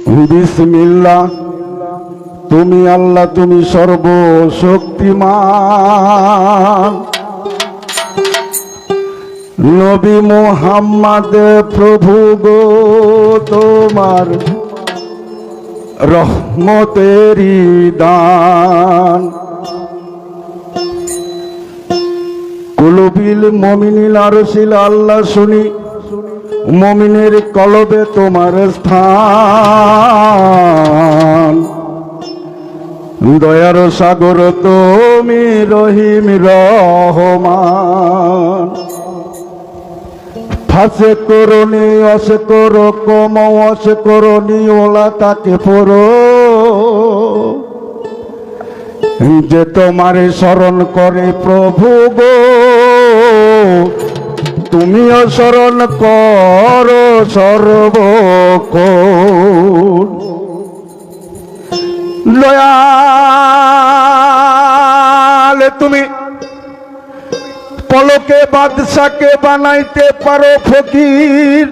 বিসমিল্লাহ, তুমি আল্লাহ, তুমি সর্বশক্তিমান। নবী মুহাম্মদ প্রভু গো, তোমার রহমতেরি দান। কুলুবিল মুমিনিল আরশিল, আল্লাহ শুনি মুমিনের কলবে তোমার স্থান। দয়ার সাগর তুমি রহিম রহমান। ফাঁসে করনি অসে করো কম, অসে করনি ওলা তাকে পড়ো। যে তোমারে স্মরণ করে প্রভু গো, তুমিও স্মরণ করো সর্বক্ষণ। দয়াল তুমি পলকে বাদশাকে বানাইতে পারো ফকির।